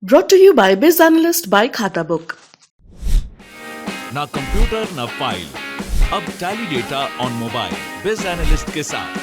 Brought to you by Biz Analyst by Khata Book. ना computer ना file, अब tally data on mobile बिज analyst के साथ।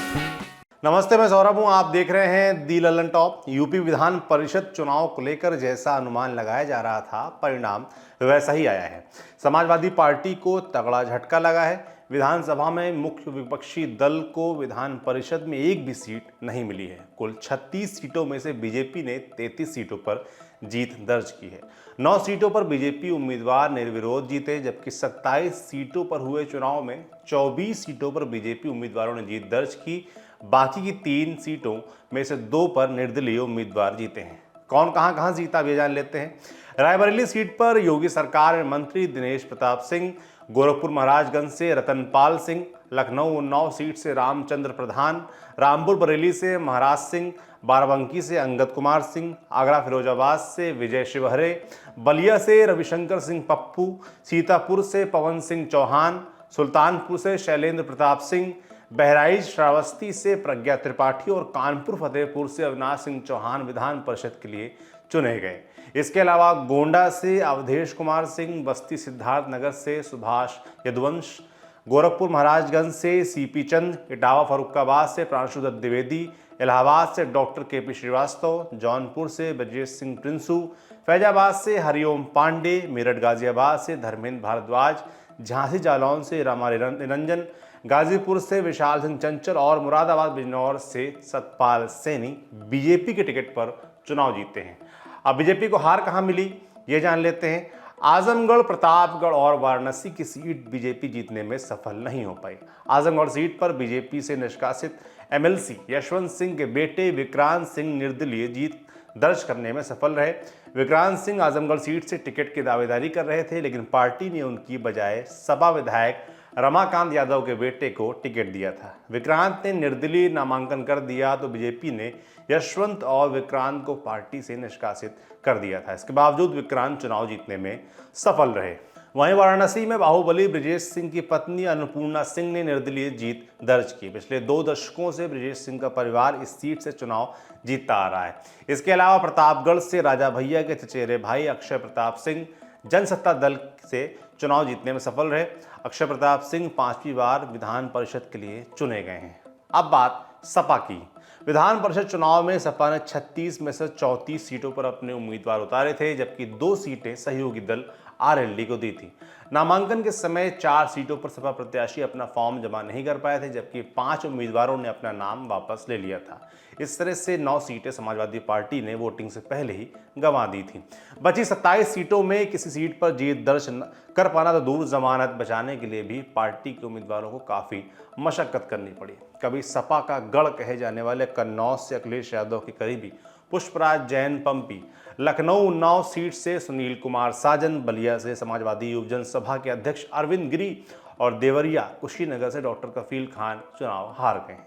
नमस्ते, मैं सौरभ हूं। आप देख रहे हैं दी ललन टॉप। यूपी विधान परिषद चुनाव को लेकर जैसा अनुमान लगाया जा रहा था, परिणाम वैसा ही आया है। समाजवादी पार्टी को तगड़ा झटका लगा है। विधानसभा में मुख्य विपक्षी दल को विधान परिषद में एक भी सीट नहीं मिली है। कुल 36 सीटों में से बीजेपी ने 33 सीटों पर जीत दर्ज की है। 9 सीटों पर बीजेपी उम्मीदवार निर्विरोध जीते, जबकि 27 सीटों पर हुए चुनाव में 24 सीटों पर बीजेपी उम्मीदवारों ने जीत दर्ज की। बाकी की 3 सीटों में से 2 पर निर्दलीय उम्मीदवार जीते हैं। कौन कहां जीता, अब ये जान लेते हैं। रायबरेली सीट पर योगी सरकार में मंत्री दिनेश प्रताप सिंह, गोरखपुर महाराजगंज से रतनपाल सिंह, लखनऊ उन्नाव सीट से रामचंद्र प्रधान, रामपुर बरेली से महाराज सिंह, बाराबंकी से अंगद कुमार सिंह, आगरा फिरोजाबाद से विजय शिवहरे, बलिया से रविशंकर सिंह पप्पू, सीतापुर से पवन सिंह चौहान, सुल्तानपुर से शैलेंद्र प्रताप सिंह, बहराइच श्रावस्ती से प्रज्ञा त्रिपाठी और कानपुर फतेहपुर से अविनाश सिंह चौहान विधान परिषद के लिए चुने गए। इसके अलावा गोंडा से अवधेश कुमार सिंह, बस्ती सिद्धार्थनगर से सुभाष यदुवंश, गोरखपुर महाराजगंज से सीपी चंद, इटावा फरुखाबाद से प्रांशुदत्त द्विवेदी, इलाहाबाद से डॉक्टर केपी श्रीवास्तव, जौनपुर से ब्रजेश सिंह प्रिंसू, फैजाबाद से हरिओम पांडे, मेरठ गाजियाबाद से धर्मेंद्र भारद्वाज, झांसी जालौन से रमा निरंजन, गाजीपुर से विशाल सिंह चंचल और मुरादाबाद बिजनौर से सतपाल सैनी बीजेपी के टिकट पर चुनाव जीते हैं। अब बीजेपी को हार कहां मिली, ये जान लेते हैं। आजमगढ़, प्रतापगढ़ और वाराणसी की सीट बीजेपी जीतने में सफल नहीं हो पाई। आजमगढ़ सीट पर बीजेपी से निष्कासित एमएलसी यशवंत सिंह के बेटे विक्रांत सिंह निर्दलीय जीत दर्ज करने में सफल रहे। विक्रांत सिंह आजमगढ़ सीट से टिकट की दावेदारी कर रहे थे, लेकिन पार्टी ने उनकी बजाय सपा विधायक रमाकांत यादव के बेटे को टिकट दिया था। विक्रांत ने निर्दलीय नामांकन कर दिया तो बीजेपी ने यशवंत और विक्रांत को पार्टी से निष्कासित कर दिया था। इसके बावजूद विक्रांत चुनाव जीतने में सफल रहे। वहीं वाराणसी में बाहुबली ब्रजेश सिंह की पत्नी अन्नपूर्णा सिंह ने निर्दलीय जीत दर्ज की। पिछले 2 दशकों से ब्रजेश सिंह का परिवार इस सीट से चुनाव जीतता आ रहा है। इसके अलावा प्रतापगढ़ से राजा भैया के चचेरे भाई अक्षय प्रताप सिंह जनसत्ता दल से चुनाव जीतने में सफल रहे। अक्षय प्रताप सिंह 5वीं बार विधान परिषद के लिए चुने गए हैं। अब बात सपा की। विधान परिषद चुनाव में सपा ने 36 में से 34 सीटों पर अपने उम्मीदवार उतारे थे, जबकि 2 सीटें सहयोगी दल आरएलडी को दी थी। नामांकन के समय 4 सीटों पर सपा प्रत्याशी अपना फॉर्म जमा नहीं कर पाए थे, जबकि 5 उम्मीदवारों ने अपना नाम वापस ले लिया था। इस तरह से 9 सीटें समाजवादी पार्टी ने वोटिंग से पहले ही गंवा दी थी। बची 27 सीटों में किसी सीट पर जीत दर्ज कर पाना तो दूर, जमानत बचाने के लिए भी पार्टी के उम्मीदवारों को काफ़ी मशक्कत करनी पड़ी। कभी सपा का गढ़ कहे जाने वाले कन्नौज से अखिलेश यादव के करीबी पुष्पराज जैन पंपी, लखनऊ उन्नाव सीट से सुनील कुमार साजन, बलिया से समाजवादी युवजन सभा के अध्यक्ष अरविंद गिरी और देवरिया कुशीनगर से डॉक्टर कफील खान चुनाव हार गए।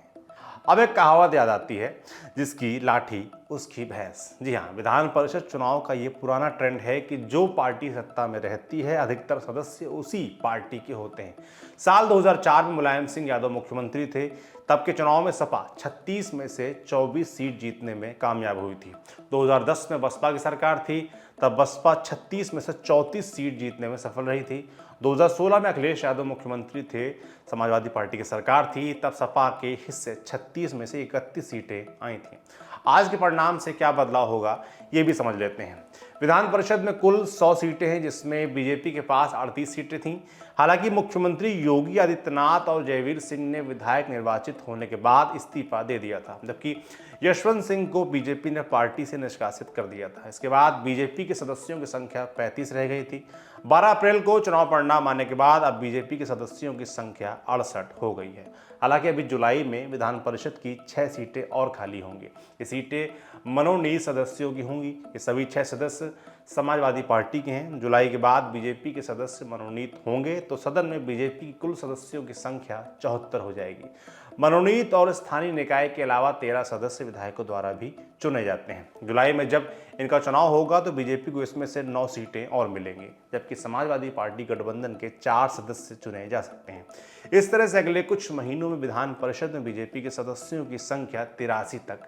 अब एक कहावत याद आती है, जिसकी लाठी उसकी भैंस। जी हाँ, विधान परिषद चुनाव का ये पुराना ट्रेंड है कि जो पार्टी सत्ता में रहती है, अधिकतर सदस्य उसी पार्टी के होते हैं। साल 2004 में मुलायम सिंह यादव मुख्यमंत्री थे। तब के चुनाव में सपा 36 में से 24 सीट जीतने में कामयाब हुई थी। 2010 में बसपा की सरकार थी, तब बसपा 36 में से 34 सीट जीतने में सफल रही थी। 2016 में अखिलेश यादव मुख्यमंत्री थे, समाजवादी पार्टी की सरकार थी, तब सपा के हिस्से 36 में से 31 सीटें आई थीं। आज के परिणाम से क्या बदलाव होगा, ये भी समझ लेते हैं। विधान परिषद में कुल 100 सीटें हैं, जिसमें बीजेपी के पास 38 सीटें थीं। हालांकि मुख्यमंत्री योगी आदित्यनाथ और जयवीर सिंह ने विधायक निर्वाचित होने के बाद इस्तीफा दे दिया था, जबकि यशवंत सिंह को बीजेपी ने पार्टी से निष्कासित कर दिया था। इसके बाद बीजेपी के सदस्यों की संख्या 35 रह गई थी। 12 अप्रैल को चुनाव परिणाम आने के बाद अब बीजेपी के सदस्यों की संख्या 68 हो गई है। हालांकि अभी जुलाई में विधान परिषद की 6 सीटें और खाली होंगी। ये सीटें मनोनीत सदस्यों की होंगी। ये सभी 6 सदस्य समाजवादी पार्टी के हैं। जुलाई के बाद बीजेपी के सदस्य मनोनीत होंगे तो सदन में बीजेपी की कुल सदस्यों की संख्या 74 हो जाएगी। मनोनीत और स्थानीय निकाय के अलावा 13 सदस्य विधायकों द्वारा भी चुने जाते हैं। जुलाई में जब इनका चुनाव होगा तो बीजेपी को इसमें से 9 सीटें और मिलेंगी, जबकि समाजवादी पार्टी गठबंधन के 4 सदस्य चुने जा सकते हैं। इस तरह से अगले कुछ महीनों में विधान परिषद में बीजेपी के सदस्यों की संख्या 83 तक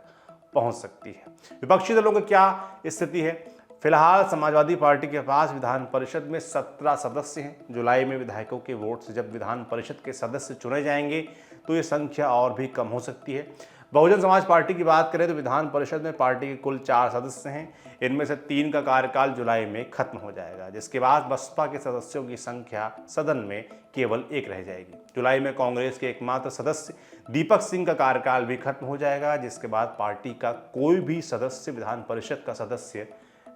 पहुंच सकती है। विपक्षी दलों की क्या स्थिति है? फिलहाल समाजवादी पार्टी के पास विधान परिषद में 17 सदस्य हैं। जुलाई में विधायकों के वोट से जब विधान परिषद के सदस्य चुने जाएंगे तो ये संख्या और भी कम हो सकती है। बहुजन समाज पार्टी की बात करें तो विधान परिषद में पार्टी के कुल 4 सदस्य हैं। इनमें से 3 का कार्यकाल जुलाई में खत्म हो जाएगा, जिसके बाद बसपा के सदस्यों की संख्या सदन में केवल 1 रह जाएगी। जुलाई में कांग्रेस के एकमात्र सदस्य दीपक सिंह का कार्यकाल भी खत्म हो जाएगा, जिसके बाद पार्टी का कोई भी सदस्य विधान परिषद का सदस्य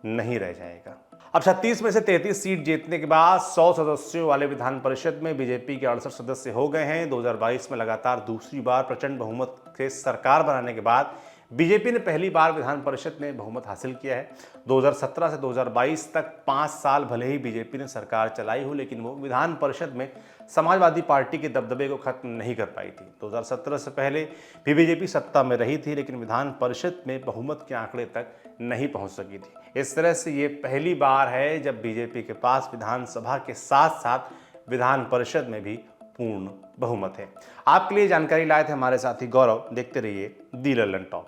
नहीं रह जाएगा। अब 36 में से 33 सीट जीतने के बाद 100 सदस्यों वाले विधान परिषद में बीजेपी के 68 सदस्य हो गए हैं। 2022 में लगातार दूसरी बार प्रचंड बहुमत से सरकार बनाने के बाद बीजेपी ने पहली बार विधान परिषद में बहुमत हासिल किया है। 2017 से 2022 तक 5 साल भले ही बीजेपी ने सरकार चलाई हो, लेकिन वो विधान परिषद में समाजवादी पार्टी के दबदबे को खत्म नहीं कर पाई थी। 2017 से पहले भी बीजेपी सत्ता में रही थी, लेकिन विधान परिषद में बहुमत के आंकड़े तक नहीं पहुंच सकी थी। इस तरह से ये पहली बार है जब बीजेपी के पास विधानसभा के साथ साथ विधान परिषद में भी पूर्ण बहुमत है। आपके लिए जानकारी लाए थे हमारे साथी गौरव। देखते रहिए दी लल्लन टॉप।